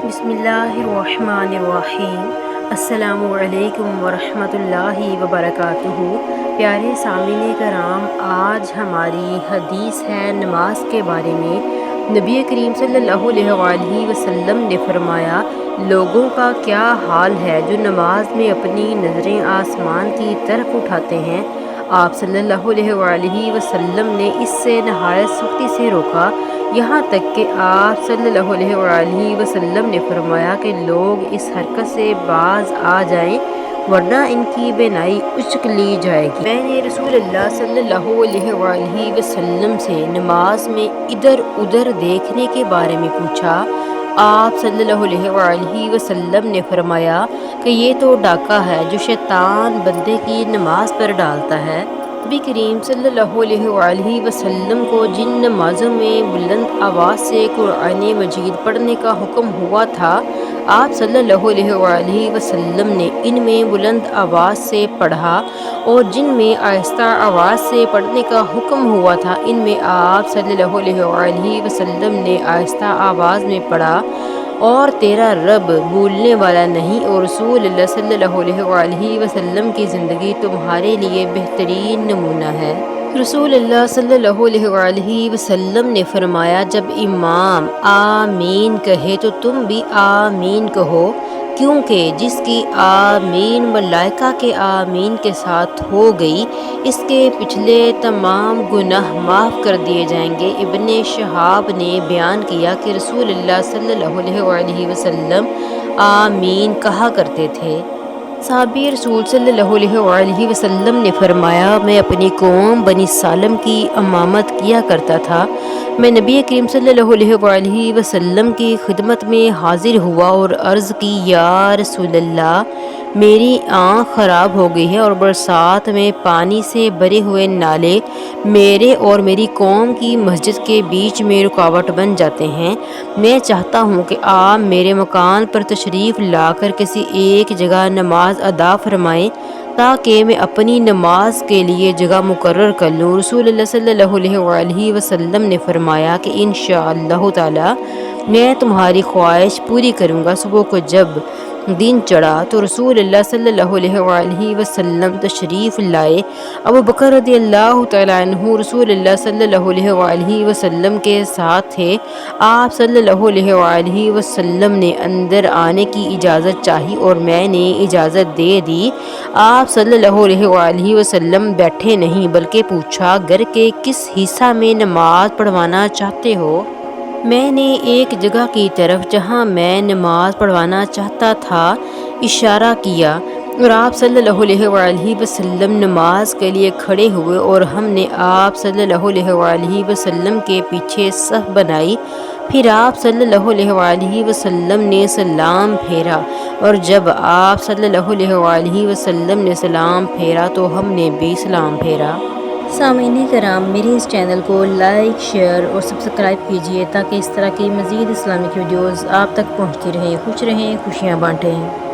बिस्मिल्लाहिर्रहमानिर्रहीम। अस्सलामु अलैकुम वरहमतुल्लाहि वबरकातुहू। प्यारे सामीने कराम, आज हमारी हदीस है नमाज के बारे में। नबी करीम सल्लल्लाहु अलैहि वसल्लम ने फरमाया, लोगों का क्या हाल है जो नमाज में अपनी नज़रें आसमान की तरफ उठाते हैं। आप सल्लल्लाहु अलैहि वसल्लम ने इससे नहायत सख्ती से रोका, यहाँ तक कि आप सल्लल्लाहु अलैहि वसल्लम ने फरमाया कि लोग इस हरकत से बाज आ जाएं वरना इनकी बेनाई उचक ली जाएगी। मैंने रसूलुल्लाह सल्लल्लाहु अलैहि वसल्लम से नमाज में इधर उधर देखने के बारे में पूछा। आप सल्लल्लाहु अलैहि वसल्लम ने फरमाया कि ये तो डाका है जो शैतान बंदे की नमाज पर डालता है। नबी करीम सल्लल्लाहु अलैहि वसल्लम को जिन नमाज़ों में बुलंद आवाज़ से कुरान मजीद पढ़ने का हुक्म हुआ था, आप सल्लल्लाहु अलैहि वसल्लम ने इनमें बुलंद आवाज़ से पढ़ा, और जिनमें आहिस्ता आवाज़ से पढ़ने का हुक्म हुआ था इनमें आप सल्लल्लाहु अलैहि वसल्लम ने आहिस्ता आवाज़ में पढ़ा। और तेरा रब भूलने वाला नहीं, और रसूलुल्लाह सल्लल्लाहु अलैहि वसल्लम की ज़िंदगी तुम्हारे लिए बेहतरीन नमूना है। रसूलुल्लाह सल्लल्लाहु अलैहि वसल्लम ने फरमाया, जब इमाम आमीन कहे तो तुम भी आमीन कहो, क्योंकि जिसकी आमीन मलाइका के आमीन के साथ हो गई, इसके पिछले तमाम गुनाह माफ़ कर दिए जाएंगे। इब्ने शहाब ने बयान किया कि रसूलुल्लाह सल्लल्लाहु अलैहि वसल्लम आमीन कहा करते थे। साहबी रसूल सल्लल्लाहु अलैहि वसल्लम ने फरमाया, मैं अपनी कौम बनी सालम की इमामत किया करता था। मैं नबी करीम सल्लल्लाहु अलैहि वसल्लम की खिदमत में हाजिर हुआ और अर्ज़ की, या रसूलल्लाह, मेरी आँख ख़राब हो गई है और बरसात में पानी से भरे हुए नाले मेरे और मेरी कौम की मस्जिद के बीच में रुकावट बन जाते हैं। मैं चाहता हूँ कि आप मेरे मकान पर तशरीफ़ लाकर किसी एक जगह नमाज अदा फरमाएं ताकि मैं अपनी नमाज के लिए जगह मुकर्रर कर लूँ। रसूलुल्लाह सल्लल्लाहु अलैहि वसल्लम ने फरमाया कि इंशाअल्लाह ताला मैं तुम्हारी ख्वाहिश पूरी करूँगा। सुबह को जब दिन चढ़ा तो रसूलुल्लाह सल्लल्लाहु अलैहि वसल्लम तशरीफ़ लाए। अबू बकर रज़ियल्लाहु तआला अन्हु रसूलुल्लाह सल्लल्लाहु अलैहि वसल्लम के साथ थे। आप सल्लल्लाहु अलैहि वसल्लम ने अंदर आने की इजाज़त चाही और मैंने इजाज़त दे दी। आप सल्लल्लाहु अलैहि वसल्लम बैठे नहीं बल्कि पूछा, घर के किस हिस्सा में नमाज पढ़वाना चाहते हो। मैंने एक जगह की तरफ जहां मैं नमाज पढ़वाना चाहता था इशारा किया, और आप सल्लल्लाहु अलैहि वसल्लम नमाज के लिए खड़े हुए और हमने आप सल्लल्लाहु अलैहि वसल्लम के पीछे सफ बनाई। फिर आप सल्लल्लाहु अलैहि वसल्लम ने सलाम फेरा, और जब आप सल्लल्लाहु अलैहि वसल्लम ने सलाम फेरा तो हमने भी सलाम फेरा। सामीने कराम, मेरे इस चैनल को लाइक, शेयर और सब्सक्राइब कीजिए ताकि इस तरह की मज़ीद इस्लामिक वीडियोज़ आप तक पहुँचती रहें। खुश रहें, खुशियाँ बाँटें।